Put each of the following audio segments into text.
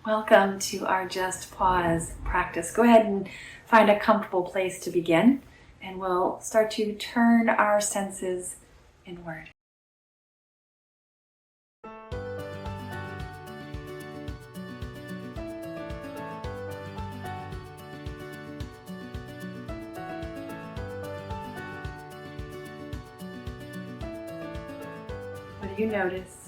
Welcome to our Just Pause practice. Go ahead and find a comfortable place to begin, and we'll start to turn our senses inward. What do you notice?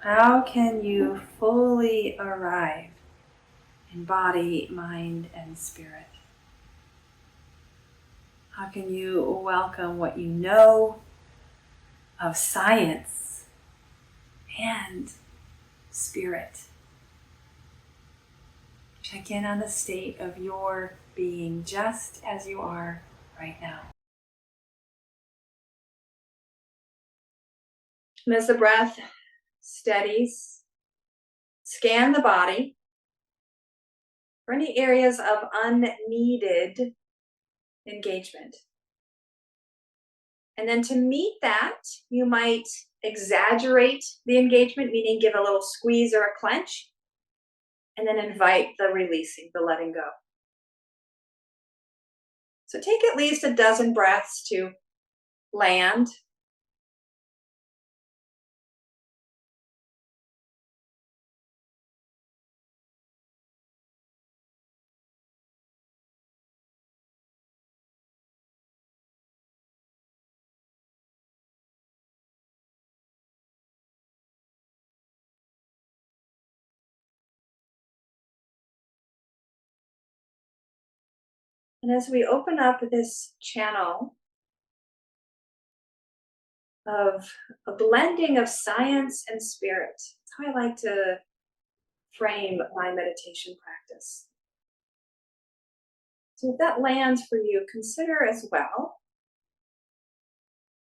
How can you fully arrive in body, mind, and spirit? How can you welcome what you know of science and spirit? Check in on the state of your being just as you are right now. And as the breath steadies, scan the body for any areas of unneeded engagement. And then to meet that, you might exaggerate the engagement, meaning give a little squeeze or a clench, and then invite the releasing, the letting go. So take at least a dozen breaths to land. And as we open up this channel of a blending of science and spirit, that's how I like to frame my meditation practice. So if that lands for you, consider as well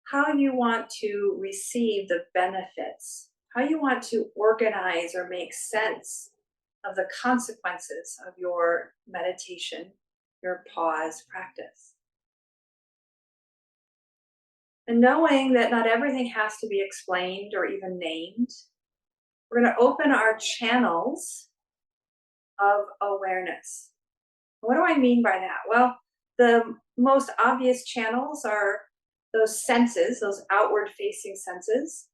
how you want to receive the benefits, how you want to organize or make sense of the consequences of your meditation, your pause practice. And knowing that not everything has to be explained or even named, we're going to open our channels of awareness. What do I mean by that? Well, the most obvious channels are those senses, those outward facing senses.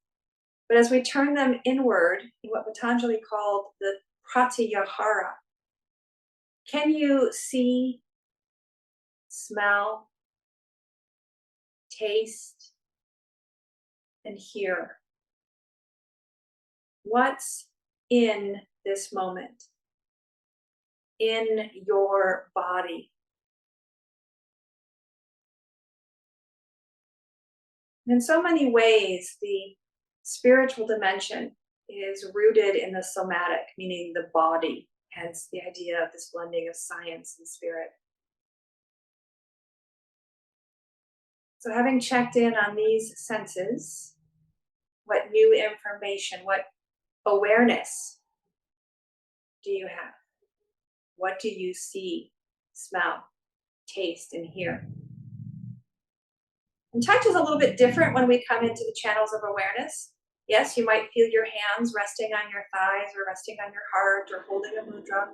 But as we turn them inward, in what Patanjali called the pratyahara, can you see, smell, taste, and hear? What's in this moment, in your body? And in so many ways, the spiritual dimension is rooted in the somatic, meaning the body, hence the idea of this blending of science and spirit. So having checked in on these senses, what new information, what awareness do you have? What do you see, smell, taste, and hear? And touch is a little bit different when we come into the channels of awareness. Yes, you might feel your hands resting on your thighs or resting on your heart or holding a mudra.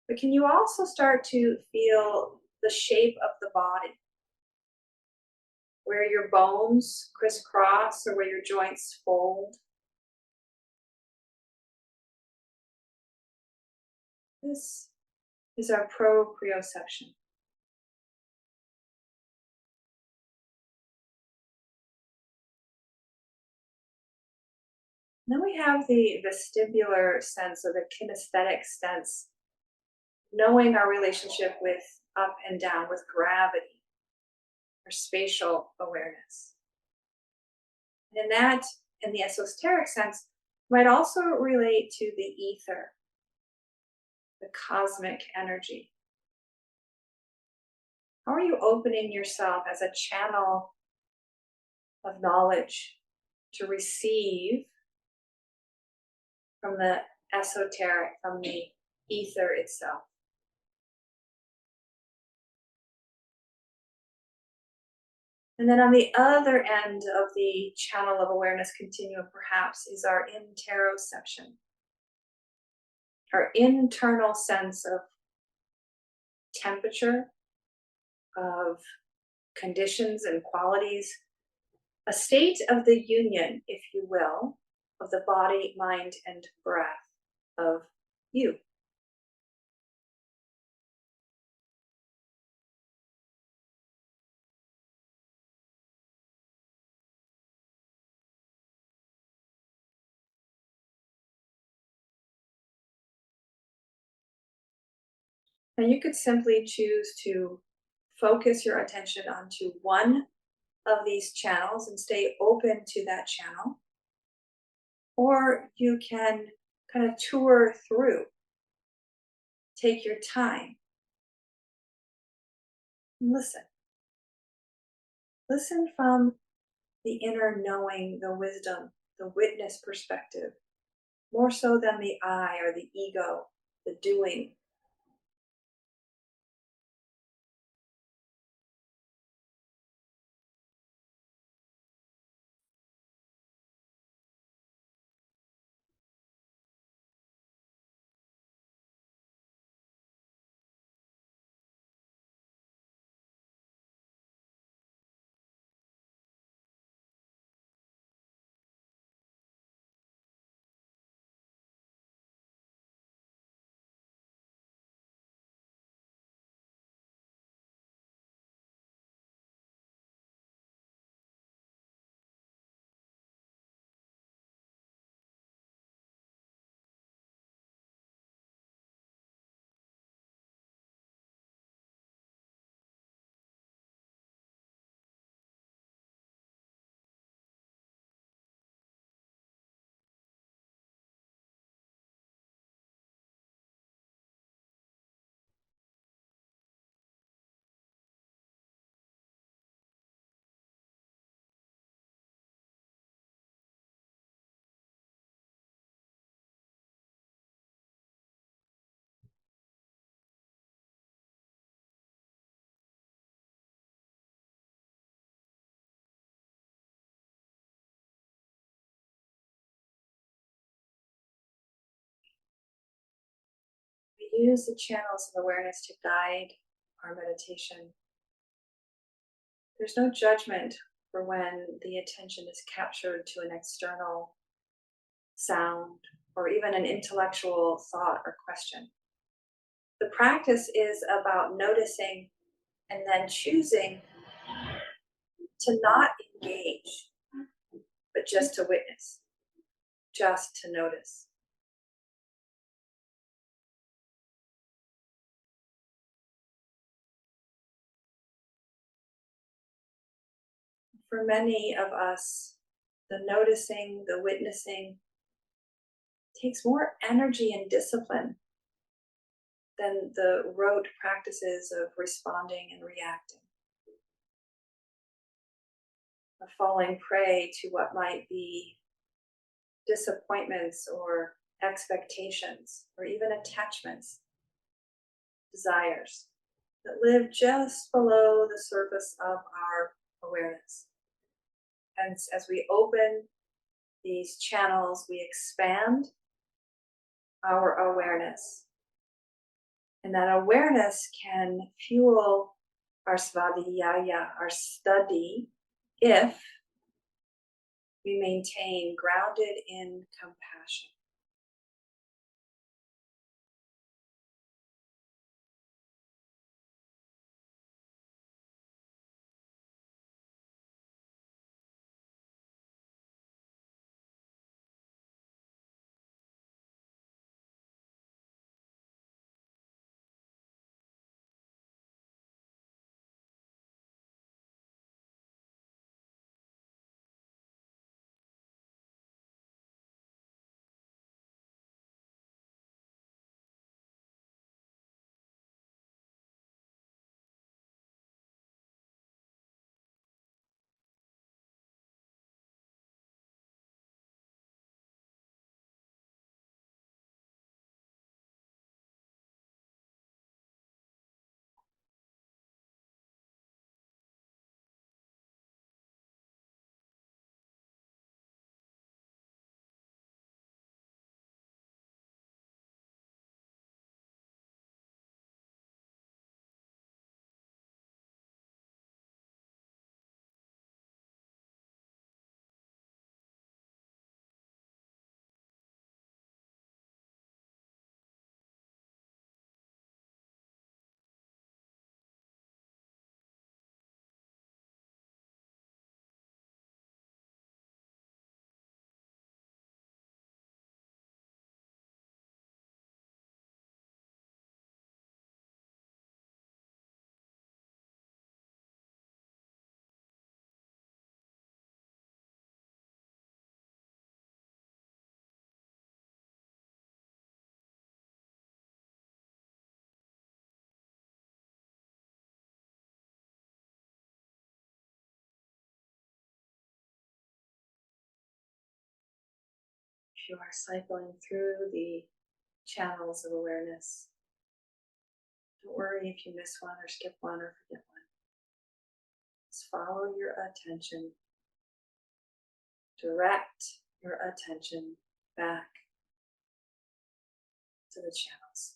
But can you also start to feel the shape of the body? Where your bones crisscross or where your joints fold? This is our proprioception. Then we have the vestibular sense or the kinesthetic sense, knowing our relationship with up and down, with gravity, or spatial awareness. And in that, in the esoteric sense, might also relate to the ether, the cosmic energy. How are you opening yourself as a channel of knowledge to receive from the esoteric, from the ether itself? And then on the other end of the channel of awareness continuum, perhaps, is our interoception, our internal sense of temperature, of conditions and qualities, a state of the union, if you will, of the body, mind, and breath of you. And you could simply choose to focus your attention onto one of these channels and stay open to that channel. Or you can kind of tour through, take your time, and listen. Listen from the inner knowing, the wisdom, the witness perspective, more so than the I or the ego, the doing. We use the channels of awareness to guide our meditation. There's no judgment for when the attention is captured to an external sound or even an intellectual thought or question. The practice is about noticing and then choosing to not engage, but just to witness, just to notice. For many of us, the noticing, the witnessing takes more energy and discipline than the rote practices of responding and reacting, of falling prey to what might be disappointments or expectations or even attachments, desires that live just below the surface of our awareness. And as we open these channels, we expand our awareness. And that awareness can fuel our svadhyaya, our study, if we maintain grounded in compassion. you are cycling through the channels of awareness. Don't worry if you miss one or skip one or forget one. Just follow your attention. Direct your attention back to the channels.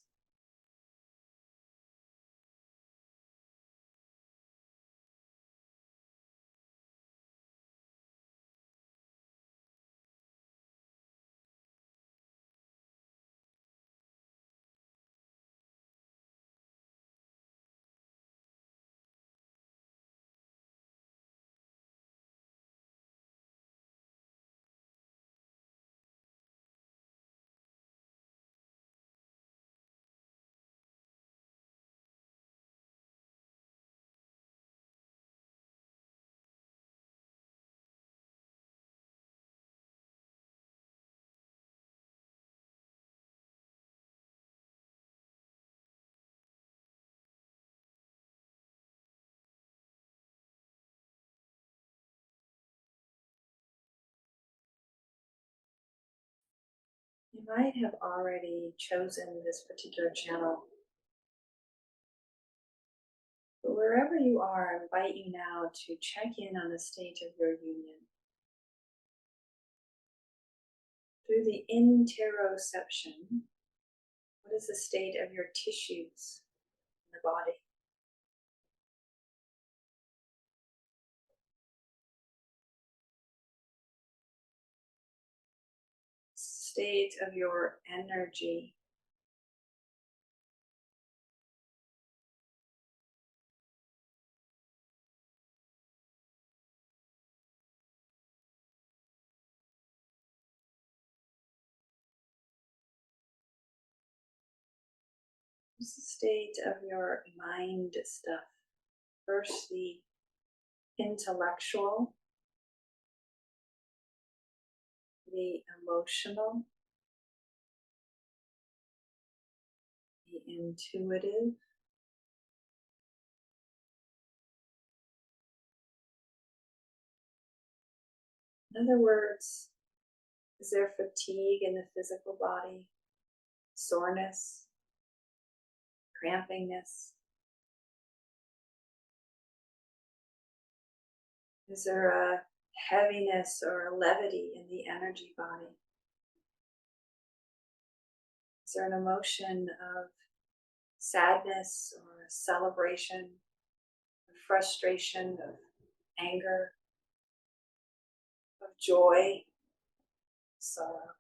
You might have already chosen this particular channel, but wherever you are, I invite you now to check in on the state of your union through the interoception. What is the state of your tissues in the body? State of your energy. What's the state of your mind stuff? First, the intellectual, the emotional, the intuitive, in other words, is there fatigue in the physical body, soreness, crampingness? Is there a heaviness or a levity in the energy body? Is there an emotion of sadness or celebration, of frustration, of anger, of joy, sorrow?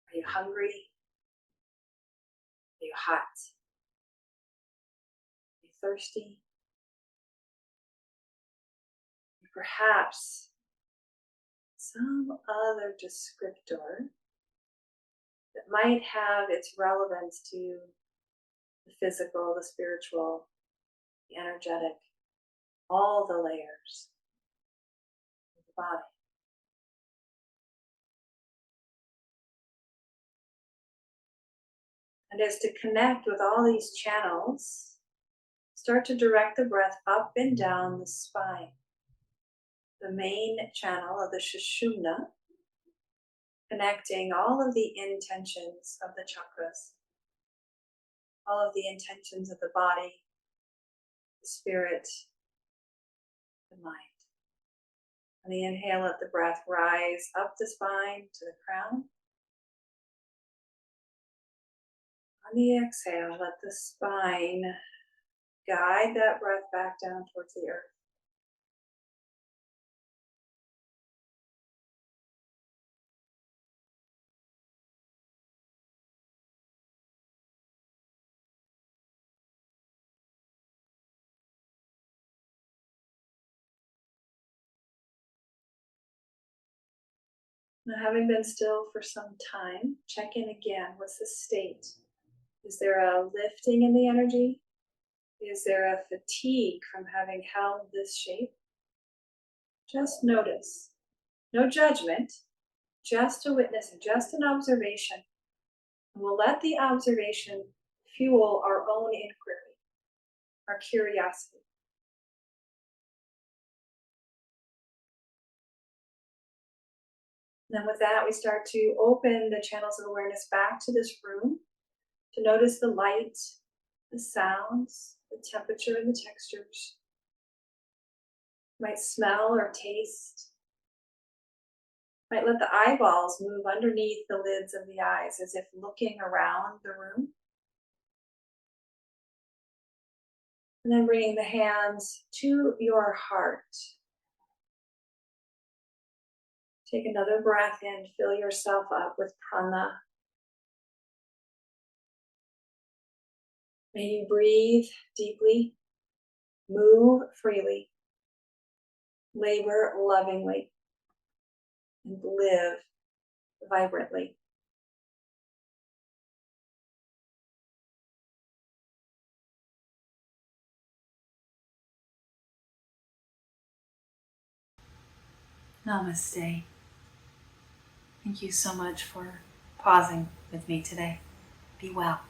Are you hungry? Are you hot? Are you thirsty? Perhaps some other descriptor that might have its relevance to the physical, the spiritual, the energetic, all the layers of the body. And as to connect with all these channels, start to direct the breath up and down the spine. The main channel of the Sushumna, connecting all of the intentions of the chakras, all of the intentions of the body, the spirit, the mind. On the inhale, let the breath rise up the spine to the crown. On the exhale, let the spine guide that breath back down towards the earth. Now, having been still for some time, check in again. What's the state? Is there a lifting in the energy? Is there a fatigue from having held this shape? Just notice. No judgment, just a witness and just an observation. And we'll let the observation fuel our own inquiry, our curiosity. And then with that, we start to open the channels of awareness back to this room to notice the light, the sounds, the temperature, and the textures. You might smell or taste. Might let the eyeballs move underneath the lids of the eyes as if looking around the room. And then bringing the hands to your heart. Take another breath in, fill yourself up with prana. May you breathe deeply, move freely, labor lovingly, and live vibrantly. Namaste. Thank you so much for pausing with me today. Be well.